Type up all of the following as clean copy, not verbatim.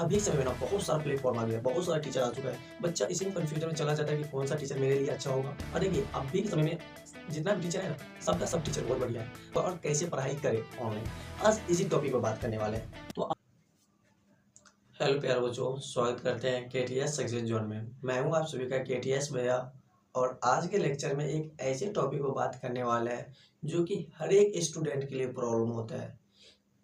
अभी समय में ना बहुत सारा प्लेटफॉर्म आ गया है, बहुत सारा टीचर आ चुका है। बच्चा इसी में कन्फ्यूजन में चला जाता है कि कौन सा टीचर मेरे लिए अच्छा होगा। और देखिए अभी के समय में जितना भी टीचर है ना, सबका सब टीचर बहुत बढ़िया है। और कैसे पढ़ाई करें ऑनलाइन, आज इसी टॉपिक पर बात करने वाले हैं। तो हेलो प्यारे बच्चों, स्वागत करते हैं केटीएस सक्सेस जोन में। मैं हूं आप सभी का केटीएस भैया। और आज के लेक्चर में एक ऐसे टॉपिक पर बात करने वाले हैं जो कि हर एक स्टूडेंट के लिए प्रॉब्लम होता है।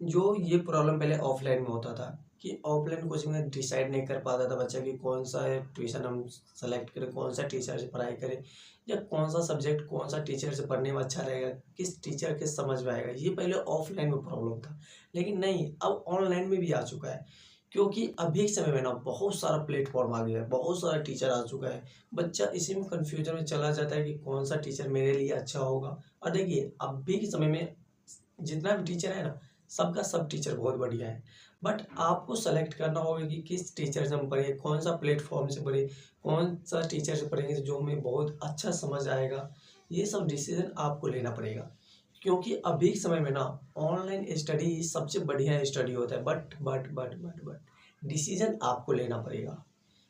जो ये प्रॉब्लम पहले ऑफलाइन में होता था कि ऑफलाइन कोचिंग में डिसाइड नहीं कर पाता था बच्चा कि कौन सा ट्यूशन हम सेलेक्ट करें, कौन सा टीचर से पढ़ाई करें, या कौन सा सब्जेक्ट कौन सा टीचर से पढ़ने में अच्छा रहेगा, किस टीचर के समझ में आएगा। ये पहले ऑफलाइन में प्रॉब्लम था, लेकिन नहीं, अब ऑनलाइन में भी आ चुका है। क्योंकि अभी के समय में ना बहुत सारा प्लेटफॉर्म आ गया है, बहुत सारा टीचर आ चुका है। बच्चा इसी में कंफ्यूजन में चला जाता है कि कौन सा टीचर मेरे लिए अच्छा होगा। और देखिए अभी के समय में जितना भी टीचर है ना, सबका सब टीचर बहुत बढ़िया है। बट आपको सेलेक्ट करना होगा कि किस टीचर से हम पढ़ें, कौन सा प्लेटफॉर्म से पढ़ें, कौन सा टीचर से पढ़ेंगे जो हमें बहुत अच्छा समझ आएगा। ये सब डिसीजन आपको लेना पड़ेगा। क्योंकि अभी के समय में ना ऑनलाइन स्टडी सबसे बढ़िया स्टडी होता है। बट डिसीजन आपको लेना पड़ेगा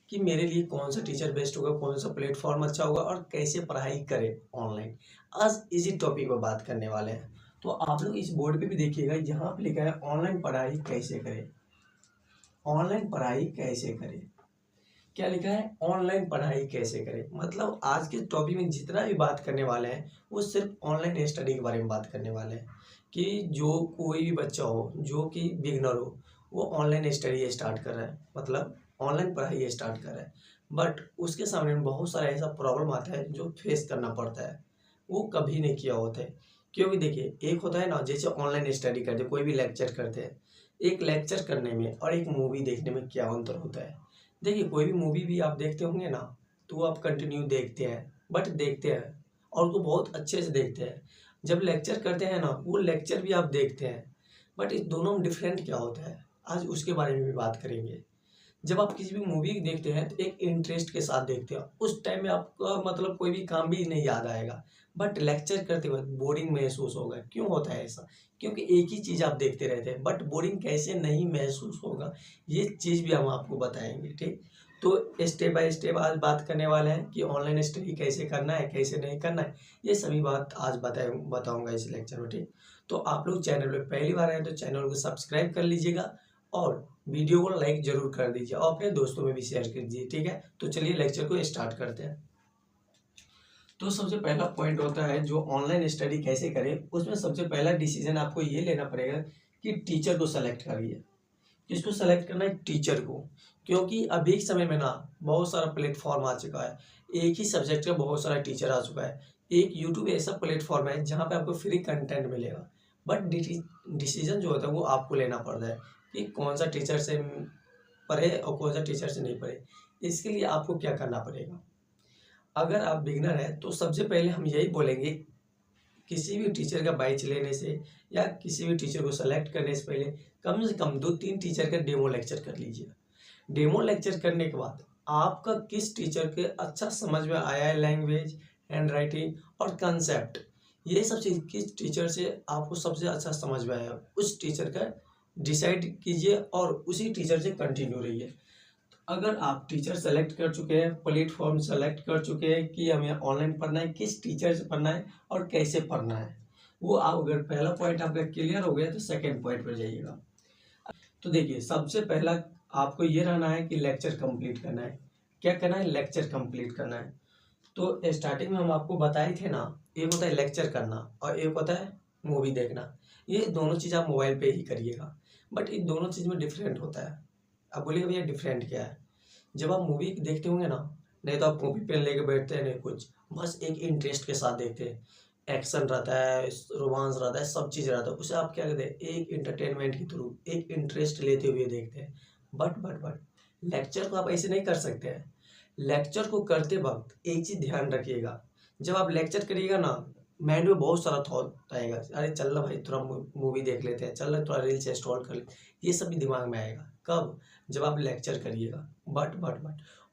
कि मेरे लिए कौन सा टीचर बेस्ट होगा, कौन सा प्लेटफॉर्म अच्छा होगा और कैसे पढ़ाई करें ऑनलाइन। आज इसी टॉपिक पर बात करने वाले हैं। तो आप लोग इस बोर्ड पे भी देखिएगा, यहाँ पे लिखा है ऑनलाइन पढ़ाई कैसे करें। ऑनलाइन पढ़ाई कैसे करें, क्या लिखा है? ऑनलाइन पढ़ाई कैसे करें। मतलब आज के टॉपिक में जितना भी बात करने वाले हैं वो सिर्फ ऑनलाइन स्टडी के बारे में बात करने वाले हैं। कि जो कोई भी बच्चा हो जो कि बिगनर हो, वो ऑनलाइन स्टडी स्टार्ट कर रहा है, मतलब ऑनलाइन पढ़ाई स्टार्ट कर रहा है। बट उसके सामने बहुत सारा ऐसा प्रॉब्लम आता है जो फेस करना पड़ता है, वो कभी नहीं किया होता है। क्योंकि देखिए एक होता है ना, जैसे ऑनलाइन स्टडी करते कोई भी लेक्चर करते हैं, एक लेक्चर करने में और एक मूवी देखने में क्या अंतर होता है। देखिए कोई भी मूवी भी आप देखते होंगे ना, तो वो आप कंटिन्यू देखते हैं, बट देखते हैं और उसको बहुत अच्छे से देखते हैं। जब लेक्चर करते हैं ना, वो लेक्चर भी आप देखते हैं, बट इस दोनों में डिफरेंट क्या होता है, आज उसके बारे में भी बात करेंगे। जब आप किसी भी मूवी देखते हैं तो एक इंटरेस्ट के साथ देखते हैं, उस टाइम में आपका मतलब कोई भी काम भी नहीं याद आएगा। बट लेक्चर करते वक्त बोरिंग महसूस होगा। क्यों होता है ऐसा? क्योंकि एक ही चीज़ आप देखते रहते हैं, बट बोरिंग कैसे नहीं महसूस होगा, ये चीज़ भी हम आपको बताएंगे। ठीक, तो स्टेप बाय स्टेप आज बात करने वाले हैं कि ऑनलाइन स्टडी कैसे करना है, कैसे नहीं करना है। ये सभी बात आज बताऊंगा इस लेक्चर में। ठीक, तो आप लोग चैनल पे पहली बार आए तो चैनल को सब्सक्राइब कर लीजिएगा और वीडियो को लाइक जरूर कर दीजिए और अपने दोस्तों में भी शेयर कर दीजिए। ठीक है, तो चलिए लेक्चर को स्टार्ट करते हैं। तो सबसे पहला पॉइंट होता है जो ऑनलाइन स्टडी कैसे करें, उसमें सबसे पहला डिसीजन आपको ये लेना पड़ेगा कि टीचर को सेलेक्ट करिए। किसको सेलेक्ट करना है? टीचर को। क्योंकि अभी के समय में ना बहुत सारा प्लेटफॉर्म आ चुका है, एक ही सब्जेक्ट का बहुत सारा टीचर आ चुका है। एक यूट्यूब ऐसा प्लेटफॉर्म है जहाँ पे आपको फ्री कंटेंट मिलेगा। बट डिसीजन जो होता है वो आपको लेना पड़ता है कि कौन सा टीचर से पढ़े और कौन सा टीचर से नहीं पढ़े। इसके लिए आपको क्या करना पड़ेगा? अगर आप बिगनर हैं तो सबसे पहले हम यही बोलेंगे, किसी भी टीचर का बैच लेने से या किसी भी टीचर को सेलेक्ट करने से पहले कम से कम 2-3 टीचर का डेमो लेक्चर कर लीजिए। डेमो लेक्चर करने के बाद आपका किस टीचर के अच्छा समझ में आया है, लैंग्वेज, हैंड राइटिंग और कंसेप्ट, ये सब चीज़ किस टीचर से आपको सबसे अच्छा समझ में आया, उस टीचर का डिसाइड कीजिए और उसी टीचर से कंटिन्यू रहिए। अगर आप टीचर सेलेक्ट कर चुके हैं, प्लेटफॉर्म सेलेक्ट कर चुके हैं कि हमें ऑनलाइन पढ़ना है, किस टीचर से पढ़ना है और कैसे पढ़ना है, वो आप अगर पहला पॉइंट आपका क्लियर हो गया तो सेकंड पॉइंट पर जाइएगा। तो देखिए सबसे पहला आपको ये रहना है कि लेक्चर कंप्लीट करना है। क्या करना है? लेक्चर कंप्लीट करना है। तो स्टार्टिंग में हम आपको बताए थे ना, एक होता है लेक्चर करना और एक होता है मूवी देखना। ये दोनों चीज़ आप मोबाइल पे ही करिएगा, बट इन दोनों चीज़ में डिफरेंट होता है। अब बोलिए भैया डिफरेंट क्या है? जब आप मूवी देखते होंगे ना, नहीं तो आप कॉपी पेन लेके बैठते हैं, नहीं कुछ, बस एक इंटरेस्ट के साथ देखते हैं। एक्शन रहता है, रोमांस रहता है, सब चीज़ रहता है, उसे आप क्या कहते हैं, एक इंटरटेनमेंट के थ्रू एक इंटरेस्ट लेते हुए देखते हैं। बट लेक्चर को आप ऐसे नहीं कर सकते हैं। लेक्चर को करते वक्त एक चीज़ ध्यान रखिएगा, जब आप लेक्चर करिएगा ना, माइंड में बहुत सारा थॉट आएगा, अरे चल ना भाई थोड़ा मूवी देख लेते हैं, चल ना थोड़ा रील्स स्क्रॉल कर लेते, ये सब भी दिमाग में आएगा। कब? जब आप लेक्चर करिएगा। बट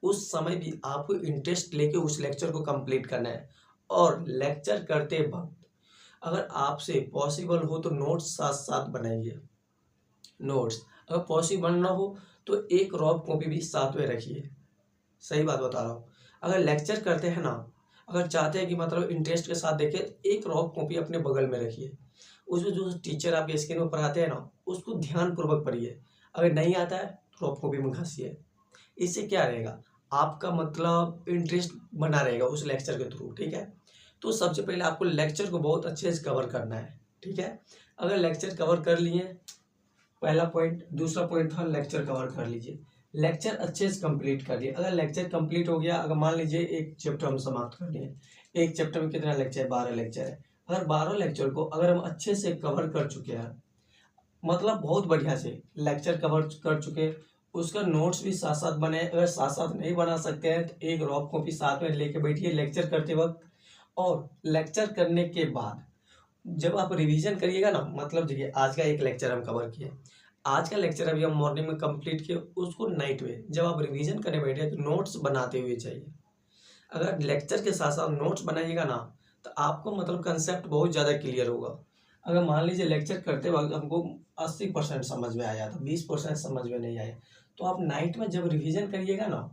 उस समय भी आपको इंटरेस्ट लेके उस लेक्चर को कंप्लीट करना है। और लेक्चर करते वक्त अगर आपसे पॉसिबल हो तो नोट्स साथ साथ बनाइए। नोट्स अगर पॉसिबल ना हो तो एक रॉब कॉपी भी साथ में रखिए। सही बात बता रहा हूँ। अगर लेक्चर करते हैं ना, अगर चाहते हैं कि मतलब इंटरेस्ट के साथ देखें, तो एक रॉब कॉपी अपने बगल में रखिए। उसमें जो टीचर आपके स्क्रीन पर पढ़ाते हैं ना, उसको ध्यानपूर्वक पढ़िए। अगर नहीं आता है तो रॉब कॉपी में घसिए। इससे क्या रहेगा, आपका मतलब इंटरेस्ट बना रहेगा उस लेक्चर के थ्रू। ठीक है, तो सबसे पहले आपको लेक्चर को बहुत अच्छे से कवर करना है। ठीक है, अगर लेक्चर कवर कर लिए, पहला पॉइंट। दूसरा पॉइंट था लेक्चर कवर कर लीजिए, लेक्चर अच्छे से कंप्लीट कर लिए। अगर लेक्चर कंप्लीट हो गया, अगर मान लीजिए एक चैप्टर हम समाप्त कर लिए, एक चैप्टर में कितना लेक्चर है, 12 लेक्चर है। अगर 12 लेक्चर को अगर हम अच्छे से कवर कर चुके हैं, मतलब बहुत बढ़िया से लेक्चर कवर कर चुके, उसका नोट्स भी साथ साथ बने। अगर साथ साथ नहीं बना सकते हैं तो एक रॉब कॉपी साथ में लेके बैठिए लेक्चर करते वक्त। और लेक्चर करने के बाद जब आप रिवीजन करिएगा ना, मतलब देखिए आज का एक लेक्चर हम कवर किए, आज का लेक्चर अभी हम मॉर्निंग में कंप्लीट किए, उसको नाइट में जब आप रिवीजन करने बैठे तो नोट्स बनाते हुए चाहिए। अगर लेक्चर के साथ साथ नोट्स बनाइएगा ना, तो आपको मतलब कंसेप्ट बहुत ज़्यादा क्लियर होगा। अगर मान लीजिए लेक्चर करते वक्त हमको 80% समझ में आया, तो 20% समझ में नहीं आया, तो आप नाइट में जब रिवीजन करिएगा ना,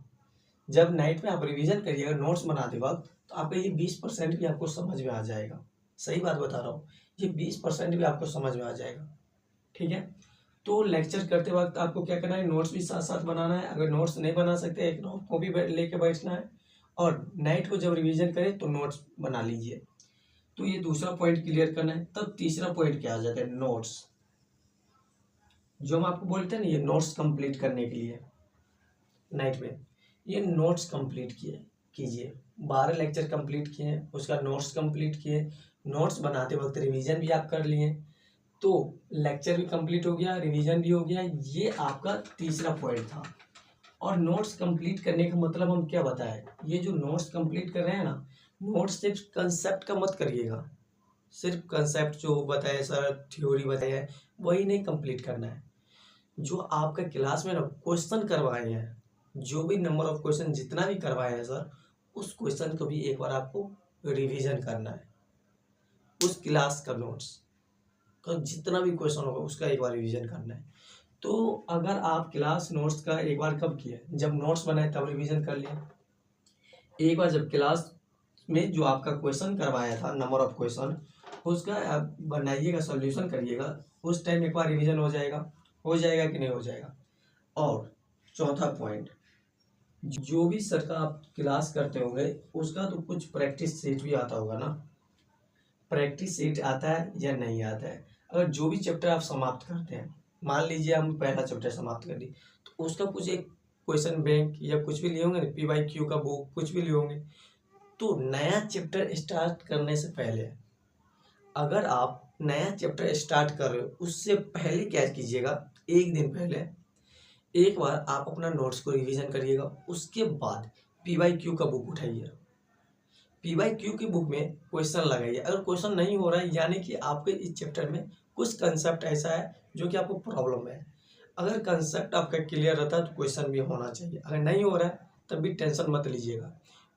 जब नाइट में आप रिवीजन करिएगा नोट्स बनाते वक्त, तो आपका ये 20% भी आपको समझ में आ जाएगा। सही बात बता रहा हूँ, ये 20% भी आपको समझ में आ जाएगा। ठीक है, तो लेक्चर करते वक्त आपको क्या करना है, नोट्स भी साथ साथ बनाना है। अगर नोट्स नहीं बना सकते, एक कॉपी लेके बैठना है, और नाइट को जब रिवीजन करें तो नोट्स बना लीजिए। तो ये दूसरा पॉइंट क्लियर करना है। तब तीसरा पॉइंट क्या आ जाता है, नोट्स। जो हम आपको बोलते हैं ना, ये नोट्स कंप्लीट करने के लिए नाइट में, ये नोट्स कंप्लीट कीजिए। 12 लेक्चर कंप्लीट किए, उसका नोट्स कंप्लीट किए, नोट्स बनाते वक्त रिवीजन भी आप कर लिए, तो लेक्चर भी कंप्लीट हो गया, रिवीजन भी हो गया। ये आपका तीसरा पॉइंट था। और नोट्स कंप्लीट करने का मतलब हम क्या बताएं, ये जो नोट्स कंप्लीट कर रहे हैं ना, नोट्स सिर्फ कंसेप्ट का मत करिएगा। सिर्फ कंसेप्ट जो बताया सर, थ्योरी बताया है, वही नहीं कंप्लीट करना है। जो आपका क्लास में ना क्वेश्चन करवाए हैं, जो भी नंबर ऑफ क्वेश्चन जितना भी करवाए हैं सर, उस क्वेश्चन को भी एक बार आपको रिवीजन करना है। उस क्लास का नोट्स का जितना भी क्वेश्चन होगा उसका एक बार रिवीजन करना है। तो अगर आप क्लास नोट्स का एक बार कब किया, जब नोट्स बनाए तब रिवीजन कर लिया। एक बार जब क्लास में जो आपका क्वेश्चन करवाया था, नंबर ऑफ क्वेश्चन, उसका आप बनाइएगा, सॉल्यूशन करिएगा, उस टाइम एक बार रिवीजन हो जाएगा कि नहीं हो जाएगा। और चौथा पॉइंट, जो भी सर का आप क्लास करते होंगे उसका तो कुछ प्रैक्टिस सेट भी आता होगा ना, प्रैक्टिस सेट आता है या नहीं आता है। अगर जो भी चैप्टर आप समाप्त करते हैं, मान लीजिए हम पहला चैप्टर समाप्त कर दी, तो उसका कुछ एक क्वेश्चन बैंक या कुछ भी लिए होंगे, PYQ का बुक कुछ भी लिए होंगे। तो नया चैप्टर स्टार्ट करने से पहले, अगर आप नया चैप्टर स्टार्ट कर रहे हो, उससे पहले क्या कीजिएगा, एक दिन पहले एक बार आप अपना नोट्स को रिवीजन करिएगा। उसके बाद PYQ का बुक उठाइए, PYQ की बुक में क्वेश्चन लगाइए। अगर क्वेश्चन नहीं हो रहा है, यानी कि आपके इस चैप्टर में कुछ कंसेप्ट ऐसा है जो कि आपको प्रॉब्लम है। अगर कंसेप्ट आपका क्लियर रहता है तो क्वेश्चन भी होना चाहिए। अगर नहीं हो रहा है तब भी टेंशन मत लीजिएगा,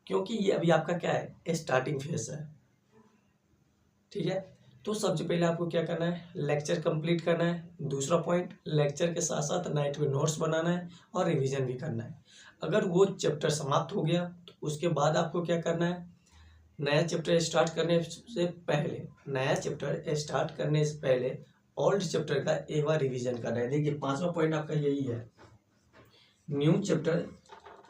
क्योंकि ये अभी आपका क्या है, स्टार्टिंग फेज है। ठीक है, तो सबसे पहले आपको क्या करना है, लेक्चर कंप्लीट करना है। दूसरा पॉइंट, लेक्चर के साथ साथ नाइट में नोट्स बनाना है और रिवीजन भी करना है। अगर वो चैप्टर समाप्त हो गया तो उसके बाद आपको क्या करना है, नया चैप्टर स्टार्ट करने से पहले ओल्ड चैप्टर का एक बार रिवीजन करना है। देखिए 5वां पॉइंट आपका यही है, न्यू चैप्टर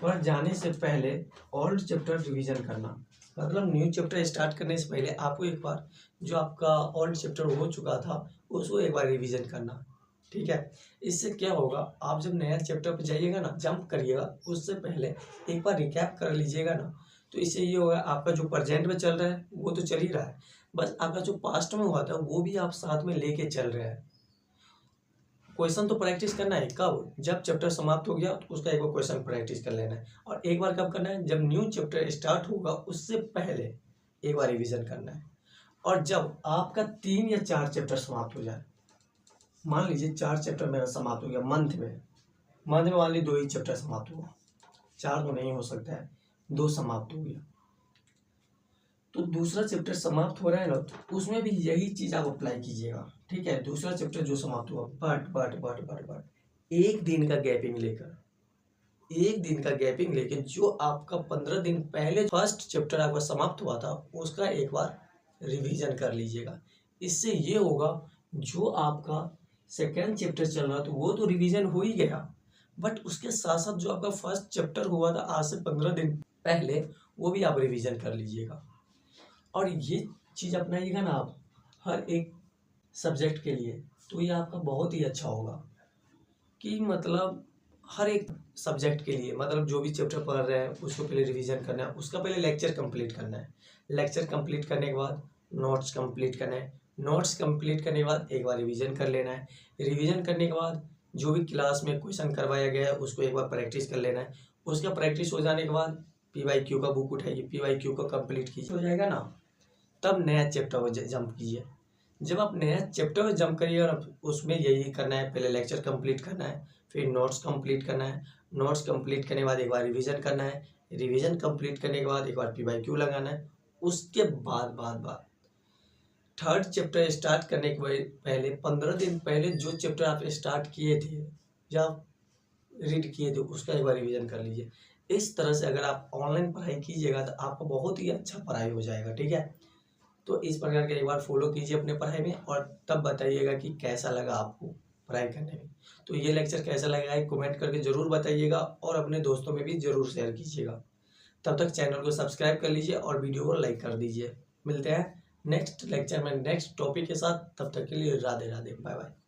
पर जाने से पहले ओल्ड चैप्टर रिवीजन करना। मतलब न्यू चैप्टर स्टार्ट करने से पहले आपको एक बार जो आपका ओल्ड चैप्टर हो चुका था उसको एक बार रिवीजन करना। ठीक है, इससे क्या होगा, आप जब नया चैप्टर पर जाइएगा ना, जंप करिएगा, उससे पहले एक बार रिकैप कर लीजिएगा ना, तो इससे ये होगा, आपका जो प्रेजेंट में चल रहा है वो तो चल ही रहा है, बस आपका जो पास्ट में हुआ था वो भी आप साथ में लेके चल रहे हैं। क्वेश्चन तो प्रैक्टिस करना है, कब, जब चैप्टर समाप्त हो गया तो उसका एक बार क्वेश्चन प्रैक्टिस कर लेना है। और एक बार कब करना है, जब न्यू चैप्टर स्टार्ट होगा उससे पहले एक बार रिवीजन करना है। और जब आपका 3 या 4 चैप्टर समाप्त हो जाए, मान लीजिए 4 चैप्टर मेरा समाप्त हो गया मंथ में मान लीजिए 2 ही चैप्टर समाप्त हुआ, 4 तो नहीं हो सकता है, 2 समाप्त हो गया, तो दूसरा चैप्टर समाप्त हो रहा है ना, तो उसमें भी यही चीज आप अप्लाई कीजिएगा। ठीक है, दूसरा चैप्टर जो समाप्त हुआ, बट एक दिन का गैपिंग लेकर, एक दिन का गैपिंग लेके जो आपका 15 दिन पहले फर्स्ट चैप्टर आपका समाप्त हुआ था उसका एक बार रिवीजन कर लीजिएगा। इससे ये होगा जो आपका सेकेंड चैप्टर चल रहा था वो तो रिवीजन हो ही गया, बट उसके साथ साथ जो आपका फर्स्ट चैप्टर हुआ था आज से 15 दिन पहले वो भी आप रिवीजन कर लीजिएगा। और ये चीज़ अपनाइएगा ना आप हर एक सब्जेक्ट के लिए, तो ये आपका बहुत ही अच्छा होगा कि मतलब हर एक सब्जेक्ट के लिए मतलब जो भी चैप्टर पढ़ रहे हैं उसको पहले रिवीजन करना है, उसका पहले लेक्चर कंप्लीट करना है, लेक्चर कंप्लीट करने के बाद नोट्स कंप्लीट करना है, नोट्स कंप्लीट करने के बाद एक बार रिवीजन कर लेना है, रिवीजन करने के बाद जो भी क्लास में क्वेश्चन करवाया गया है उसको एक बार प्रैक्टिस कर लेना है, उसका प्रैक्टिस हो जाने के बाद PYQ का बुक उठाइए, PYQ को कंप्लीट कीजिए, हो जाएगा ना, तब नया चैप्टर में जंप कीजिए। जब आप नया चैप्टर में जंप करिए और उसमें यही करना है, पहले लेक्चर कंप्लीट करना है, फिर नोट्स कंप्लीट करना है, नोट्स कंप्लीट करने के बाद एक बार रिवीजन करना है, रिवीजन कंप्लीट करने के बाद एक बार PYQ लगाना है, उसके बाद थर्ड चैप्टर स्टार्ट करने के पहले 15 दिन पहले जो चैप्टर आप स्टार्ट किए थे या रीड किए थे उसका एक बार रिवीजन कर लीजिए। इस तरह से अगर आप ऑनलाइन पढ़ाई कीजिएगा तो आपका बहुत ही अच्छा पढ़ाई हो जाएगा, ठीक है। तो इस प्रकार का एक बार फॉलो कीजिए अपने पढ़ाई में और तब बताइएगा कि कैसा लगा आपको पढ़ाई करने में। तो ये लेक्चर कैसा लगा है कमेंट करके ज़रूर बताइएगा और अपने दोस्तों में भी ज़रूर शेयर कीजिएगा। तब तक चैनल को सब्सक्राइब कर लीजिए और वीडियो को लाइक कर दीजिए। मिलते हैं नेक्स्ट लेक्चर में नेक्स्ट टॉपिक के साथ, तब तक के लिए राधे राधे, बाय बाय।